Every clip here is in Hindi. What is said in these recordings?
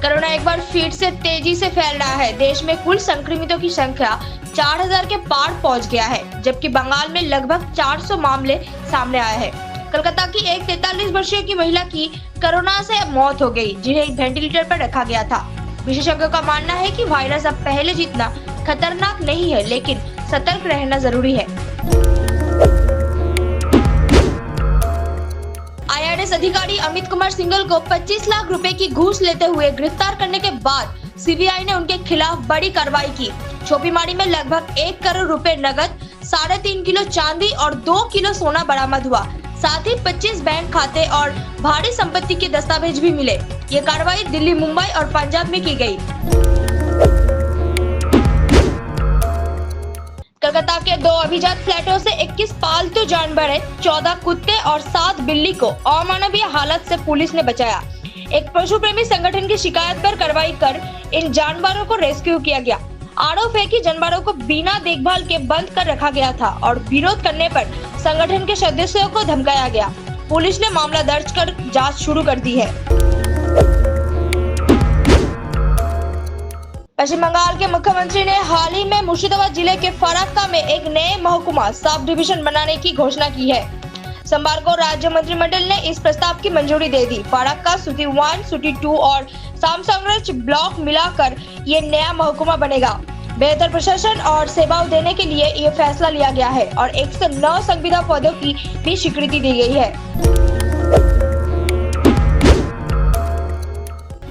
कोरोना एक बार फिर से तेजी से फैल रहा है। देश में कुल संक्रमितों की संख्या 4000 के पार पहुंच गया है, जबकि बंगाल में लगभग 400 मामले सामने आए हैं। कोलकाता की एक 43 वर्षीय की महिला की कोरोना से मौत हो गई, जिन्हें वेंटिलेटर पर रखा गया था। विशेषज्ञों का मानना है कि वायरस अब पहले जितना खतरनाक नहीं है, लेकिन सतर्क रहना जरूरी है। IRS अधिकारी अमित कुमार सिंघल को 25 लाख रुपए की घूस लेते हुए गिरफ्तार करने के बाद CBI ने उनके खिलाफ बड़ी कार्रवाई की। छापेमारी में लगभग 1 करोड़ रुपए नगद, 3.5 किलो चांदी और 2 किलो सोना बरामद हुआ। साथ ही 25 बैंक खाते और भारी संपत्ति के दस्तावेज भी मिले। ये कार्रवाई दिल्ली, मुंबई और पंजाब में की गई। कोलकाता के 2 अभिजात फ्लैटों से 21 पालतू जानवर, 14 कुत्ते और 7 बिल्ली को अमानवीय हालत से पुलिस ने बचाया। एक पशु प्रेमी संगठन की शिकायत पर कार्रवाई कर इन जानवरों को रेस्क्यू किया गया। आरोप है कि जानवरों को बिना देखभाल के बंद कर रखा गया था और विरोध करने पर संगठन के सदस्यों को धमकाया गया। पुलिस ने मामला दर्ज कर जांच शुरू कर दी है। पश्चिम बंगाल के मुख्यमंत्री ने हाल ही में मुर्शिदाबाद जिले के फराक्का में एक नए महकुमा सब डिवीजन बनाने की घोषणा की है। सोमवार को राज्य मंत्रिमंडल ने इस प्रस्ताव की मंजूरी दे दी। फराक्का, सिटी 1, सिटी 2 और सामसंगरज ब्लॉक मिलाकर ये नया महकुमा बनेगा। बेहतर प्रशासन और सेवाओं देने के लिए ये फैसला लिया गया है और 109 संविदा पदों की भी स्वीकृति दी गई है।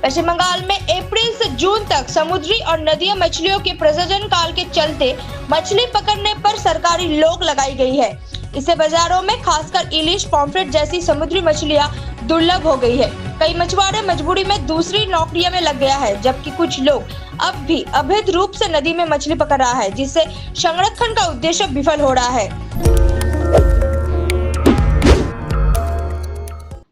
पश्चिम बंगाल में अप्रैल से जून तक समुद्री और नदियों मछलियों के प्रजनन काल के चलते मछली पकड़ने पर सरकारी रोक लगाई गई है। इससे बाजारों में खासकर इलिश, पॉम्फ्रेट जैसी समुद्री मछलियां दुर्लभ हो गई है। कई मछुआरे मजबूरी में दूसरी नौकरियों में लग गया है, जबकि कुछ लोग अब भी अवैध रूप से नदी में मछली पकड़ रहा है, जिससे संरक्षण का उद्देश्य विफल हो रहा है।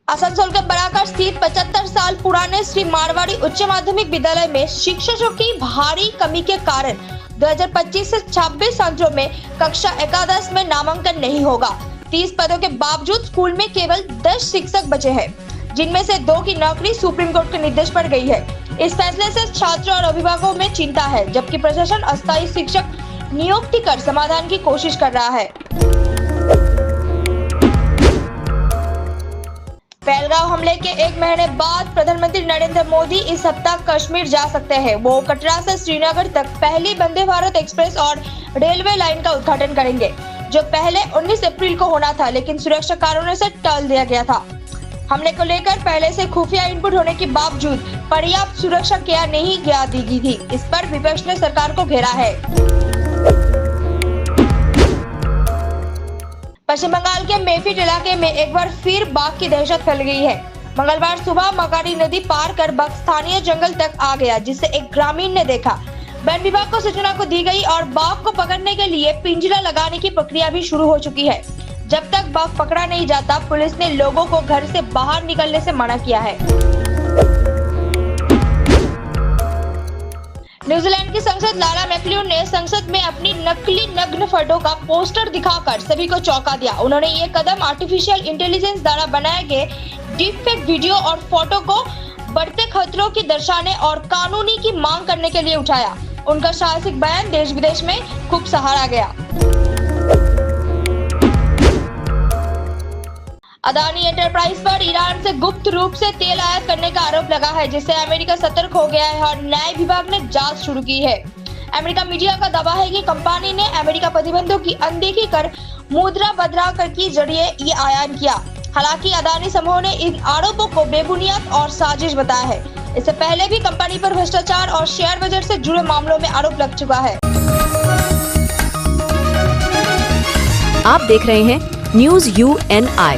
आसनसोल के बराकर स्थित 75 साल पुराने श्री मारवाड़ी उच्च माध्यमिक विद्यालय में शिक्षकों की भारी कमी के कारण 2025 से 26 सत्रों में कक्षा एकादश में नामांकन नहीं होगा। 30 पदों के बावजूद स्कूल में केवल 10 शिक्षक बचे हैं, जिनमें से 2 की नौकरी सुप्रीम कोर्ट के निर्देश पर गई है। इस फैसले से छात्रों और अभिभावकों में चिंता है, जबकि प्रशासन अस्थायी शिक्षक नियुक्ति कर समाधान की कोशिश कर रहा है। पहलगाम हमले के 1 महीने बाद प्रधानमंत्री नरेंद्र मोदी इस सप्ताह कश्मीर जा सकते हैं। वो कटरा से श्रीनगर तक पहली वंदे भारत एक्सप्रेस और रेलवे लाइन का उद्घाटन करेंगे, जो पहले 19 अप्रैल को होना था, लेकिन सुरक्षा कारणों से टाल दिया गया था। हमले को लेकर पहले से खुफिया इनपुट होने के बावजूद पर्याप्त सुरक्षा क्या नहीं दी गई थी। इस पर विपक्ष ने सरकार को घेरा है। पश्चिम बंगाल के मेफिट इलाके में एक बार फिर बाघ की दहशत फैल गई है। मंगलवार सुबह मकारी नदी पार कर बाघ स्थानीय जंगल तक आ गया, जिसे एक ग्रामीण ने देखा। वन विभाग को सूचना को दी गई और बाघ को पकड़ने के लिए पिंजरा लगाने की प्रक्रिया भी शुरू हो चुकी है। जब तक बाघ पकड़ा नहीं जाता, पुलिस ने लोगों को घर से बाहर निकलने से मना किया है। न्यूजीलैंड की सांसद लारा मैकलियोड ने संसद में अपनी नकली नग्न फोटो का पोस्टर दिखाकर सभी को चौंका दिया। उन्होंने ये कदम आर्टिफिशियल इंटेलिजेंस द्वारा बनाए गए डीपफेक वीडियो और फोटो को बढ़ते खतरों की दर्शाने और कानूनी की मांग करने के लिए उठाया। उनका साहसिक बयान देश विदेश में खूब सराहा गया। अदानी एंटरप्राइज पर ईरान से गुप्त रूप से तेल आयात करने का आरोप लगा है, जिससे अमेरिका सतर्क हो गया है और न्याय विभाग ने जांच शुरू की है। अमेरिका मीडिया का दावा है कि कंपनी ने अमेरिका प्रतिबंधों की अनदेखी कर मुद्रा बदलाव के जरिए ये आयात किया। हालांकि अदानी समूह ने इन आरोपों को बेबुनियाद और साजिश बताया है। इससे पहले भी कंपनी पर भ्रष्टाचार और शेयर बाजार से जुड़े मामलों में आरोप लग चुका है। आप देख रहे हैं न्यूज़ UNI।